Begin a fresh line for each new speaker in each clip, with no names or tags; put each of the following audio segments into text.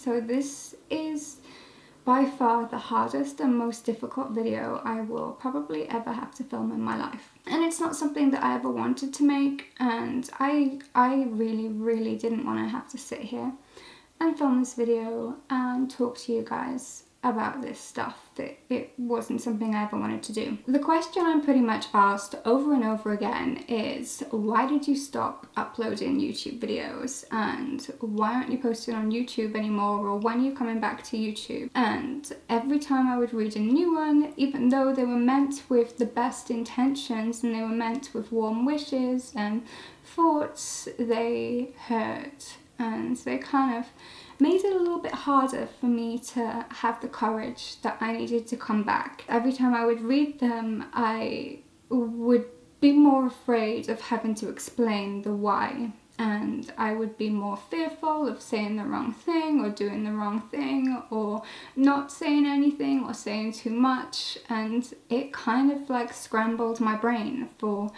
So this is by far the hardest and most difficult video I will probably ever have to film in my life. And it's not something that I ever wanted to make, and I really didn't want to have to sit here and film this video and talk to you guys about this stuff. That it wasn't something I ever wanted to do. The question I'm pretty much asked over and over again is, why did you stop uploading YouTube videos, and why aren't you posting on YouTube anymore, or when are you coming back to YouTube? And every time I would read a new one, even though they were meant with the best intentions and they were meant with warm wishes and thoughts, they hurt, and they kind of made it a little bit harder for me to have the courage that I needed to come back. Every time I would read them, I would be more afraid of having to explain the why, and I would be more fearful of saying the wrong thing or doing the wrong thing or not saying anything or saying too much, and it kind of like scrambled my brain for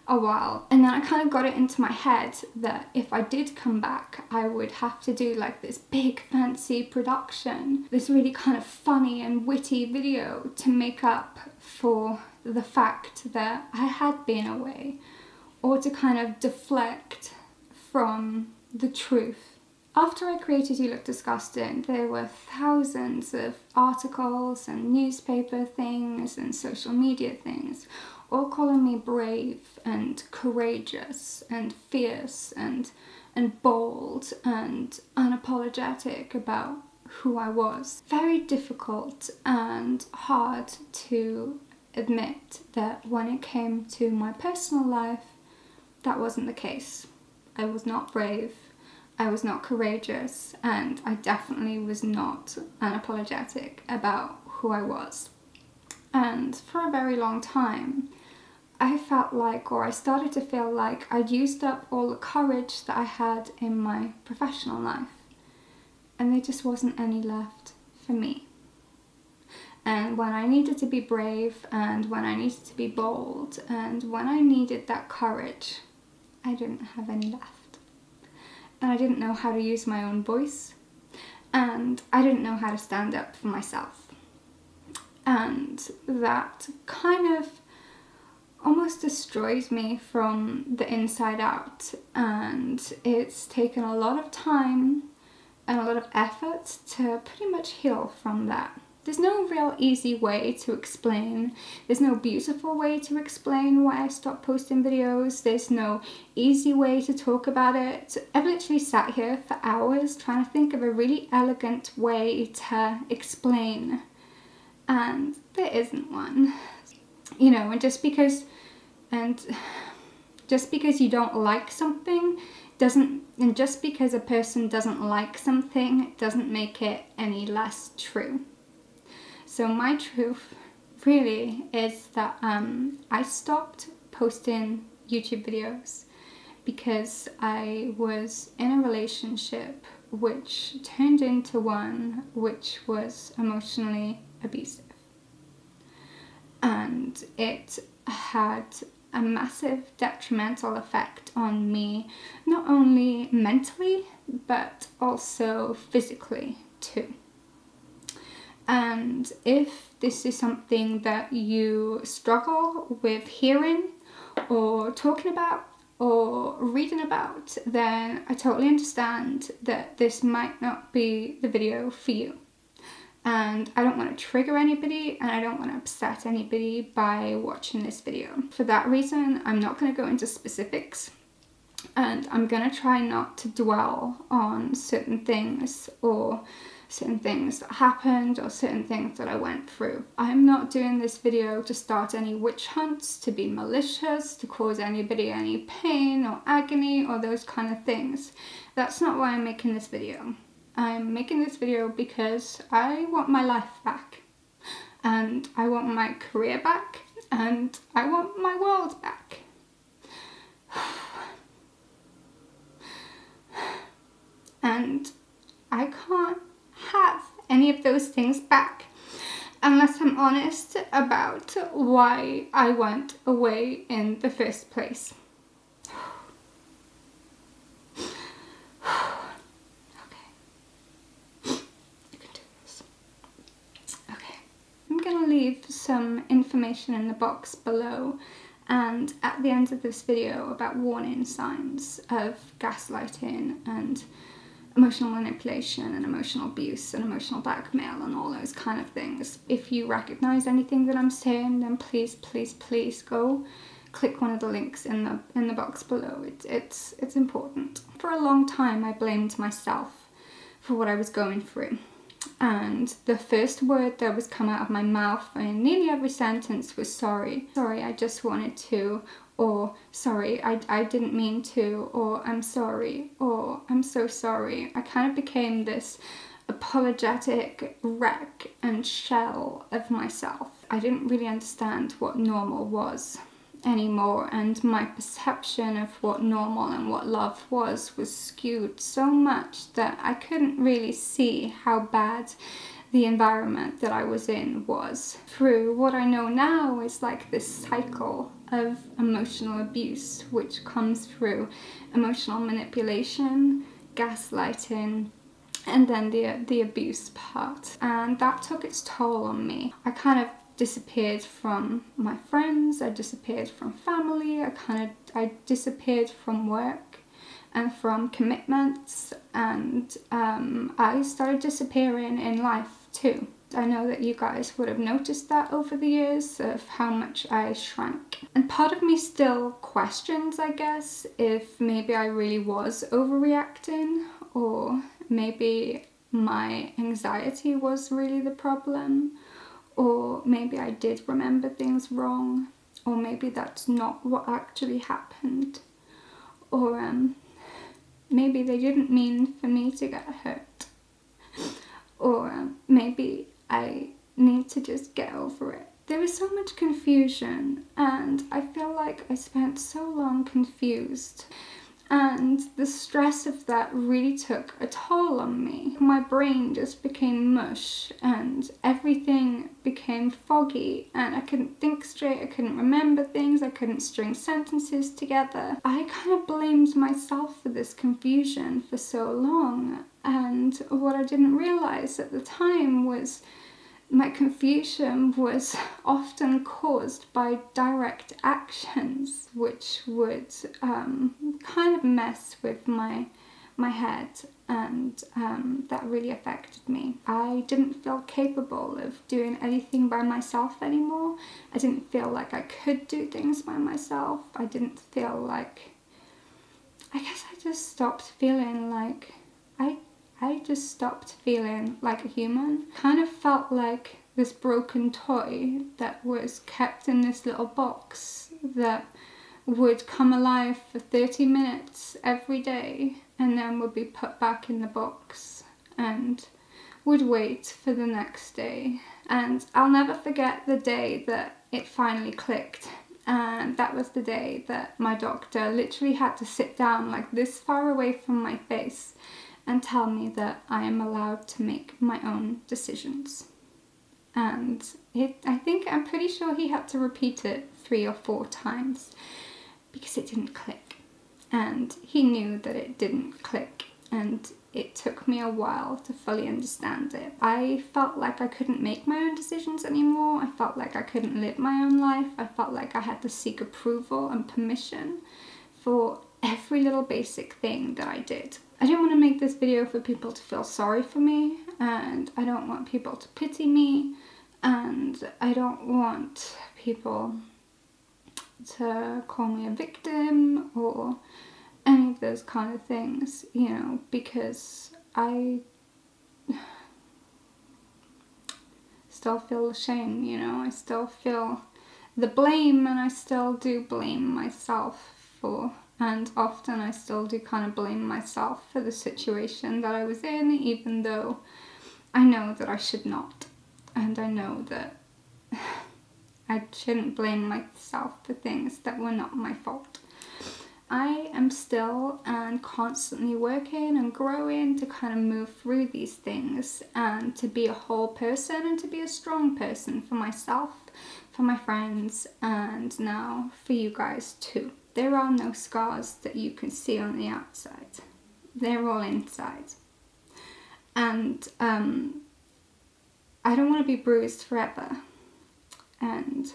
a while. And then I kind of got it into my head that if I did come back, I would have to do like this big fancy production, this really kind of funny and witty video to make up for the fact that I had been away, or to kind of deflect from the truth. After I created You Look Disgusting, there were thousands of articles and newspaper things and social media things all calling me brave and courageous and fierce and bold and unapologetic about who I was. Very difficult and hard to admit that when it came to my personal life, that wasn't the case. I was not brave, I was not courageous, and I definitely was not unapologetic about who I was. And for a very long time, I felt like, or I started to feel like, I'd used up all the courage that I had in my professional life, and there just wasn't any left for me. And when I needed to be brave, and when I needed to be bold, and when I needed that courage, I didn't have any left. And I didn't know how to use my own voice, and I didn't know how to stand up for myself. And that kind of almost destroyed me from the inside out, and it's taken a lot of time and a lot of effort to pretty much heal from that. There's no real easy way to explain, there's no beautiful way to explain why I stopped posting videos, there's no easy way to talk about it. I've literally sat here for hours trying to think of a really elegant way to explain, and there isn't one. You know, and just because you don't like something just because a person doesn't like something doesn't make it any less true. So my truth really is that I stopped posting YouTube videos because I was in a relationship which turned into one which was emotionally abusive. And it had a massive detrimental effect on me, not only mentally, but also physically too. And if this is something that you struggle with hearing or talking about or reading about, then I totally understand that this might not be the video for you. And I don't want to trigger anybody, and I don't want to upset anybody by watching this video. For that reason, I'm not going to go into specifics, and I'm going to try not to dwell on certain things or certain things that happened or certain things that I went through. I'm not doing this video to start any witch hunts, to be malicious, to cause anybody any pain or agony or those kind of things. That's not why I'm making this video. I'm making this video because I want my life back, and I want my career back, and I want my world back. And I can't have any of those things back unless I'm honest about why I went away in the first place. Okay. going to leave some information in the box below and at the end of this video about warning signs of gaslighting and emotional manipulation and emotional abuse and emotional blackmail and all those kind of things. If you recognize anything that I'm saying, then please, please, please go click one of the links in the box below. It's important. For a long time, I blamed myself for what I was going through. And the first word that was come out of my mouth in nearly every sentence was sorry. Sorry, I just wanted to, or sorry, I didn't mean to, or I'm sorry, or I'm so sorry. I kind of became this apologetic wreck and shell of myself. I didn't really understand what normal was anymore, and my perception of what normal and what love was skewed so much that I couldn't really see how bad the environment that I was in was. Through what I know now is like this cycle of emotional abuse, which comes through emotional manipulation, gaslighting, and then the abuse part. And that took its toll on me. I kind of disappeared from my friends, I disappeared from family, I disappeared from work and from commitments, and I started disappearing in life too. I know that you guys would have noticed that over the years of how much I shrank. And part of me still questions, I guess, if maybe I really was overreacting, or maybe my anxiety was really the problem. Or maybe I did remember things wrong, or maybe that's not what actually happened, or maybe they didn't mean for me to get hurt, or maybe I need to just get over it. There was so much confusion, and I feel like I spent so long confused. And the stress of that really took a toll on me. My brain just became mush and everything became foggy, and I couldn't think straight, I couldn't remember things, I couldn't string sentences together. I kind of blamed myself for this confusion for so long, and what I didn't realize at the time was my confusion was often caused by direct actions, which would kind of mess with my head, and that really affected me. I didn't feel capable of doing anything by myself anymore. I didn't feel like I could do things by myself. I didn't feel like... I guess I just stopped feeling like... I just stopped feeling like a human. Kind of felt like this broken toy that was kept in this little box that would come alive for 30 minutes every day and then would be put back in the box and would wait for the next day. And I'll never forget the day that it finally clicked. And that was the day that my doctor literally had to sit down like this far away from my face and tell me that I am allowed to make my own decisions. And I'm pretty sure he had to repeat it 3 or 4 times because it didn't click. And he knew that it didn't click, and it took me a while to fully understand it. I felt like I couldn't make my own decisions anymore. I felt like I couldn't live my own life. I felt like I had to seek approval and permission for every little basic thing that I did. I didn't want to make this video for people to feel sorry for me, and I don't want people to pity me, and I don't want people to call me a victim or any of those kind of things, you know, because I still feel shame, you know, I still feel the blame, and I still do blame myself for... And often I still do kind of blame myself for the situation that I was in, even though I know that I should not. And I know that I shouldn't blame myself for things that were not my fault. I am still and constantly working and growing to kind of move through these things and to be a whole person and to be a strong person for myself, for my friends, and now for you guys too. There are no scars that you can see on the outside. They're all inside. And I don't want to be bruised forever. and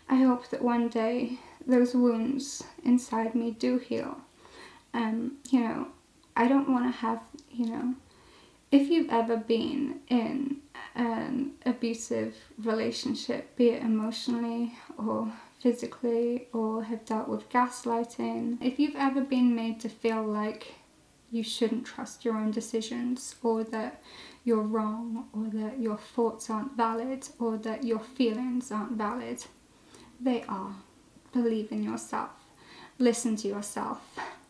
I hope that one day those wounds inside me do heal. You know, I don't want to have, you know, if you've ever been in an abusive relationship, be it emotionally or physically, or have dealt with gaslighting, if you've ever been made to feel like you shouldn't trust your own decisions, or that you're wrong, or that your thoughts aren't valid, or that your feelings aren't valid, they are. Believe in yourself, listen to yourself,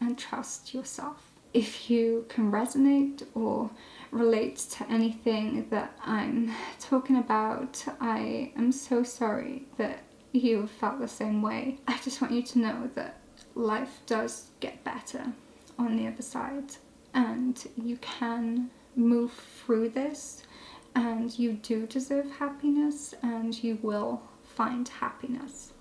and trust yourself. If you can resonate or relate to anything that I'm talking about, I am so sorry that you felt the same way. I just want you to know that life does get better on the other side, and you can move through this, and you do deserve happiness, and you will find happiness.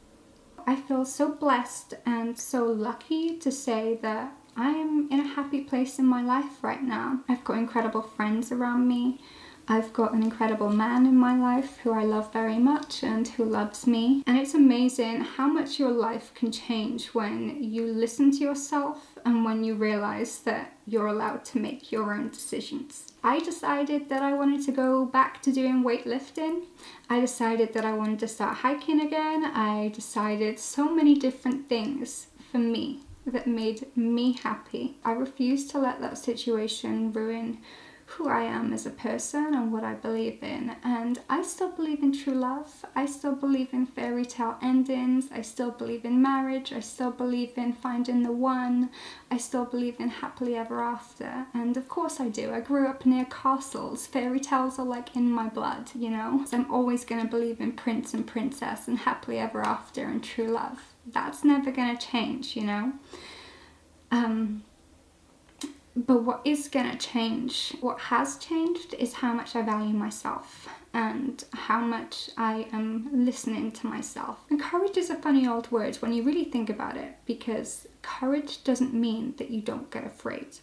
I feel so blessed and so lucky to say that I am in a happy place in my life right now. I've got incredible friends around me. I've got an incredible man in my life who I love very much and who loves me. And it's amazing how much your life can change when you listen to yourself and when you realize that you're allowed to make your own decisions. I decided that I wanted to go back to doing weightlifting. I decided that I wanted to start hiking again. I decided so many different things for me that made me happy. I refuse to let that situation ruin who I am as a person and what I believe in. And I still believe in true love. I still believe in fairy tale endings. I still believe in marriage. I still believe in finding the one. I still believe in happily ever after. And of course I do. I grew up near castles. Fairy tales are like in my blood, you know? So I'm always going to believe in prince and princess and happily ever after and true love. That's never going to change, you know? But what is going to change, what has changed, is how much I value myself and how much I am listening to myself. And courage is a funny old word when you really think about it, because courage doesn't mean that you don't get afraid.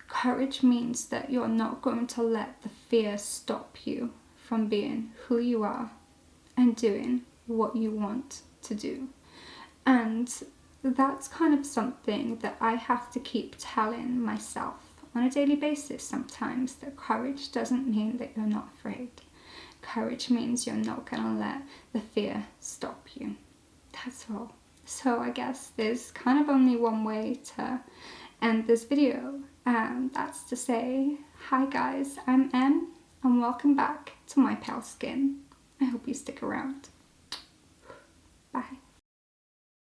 Courage means that you're not going to let the fear stop you from being who you are and doing what you want to do. And that's kind of something that I have to keep telling myself on a daily basis sometimes, that courage doesn't mean that you're not afraid. Courage means you're not going to let the fear stop you. That's all. So I guess there's kind of only one way to end this video, and that's to say, hi guys, I'm Em, and welcome back to MyPaleSkin. I hope you stick around.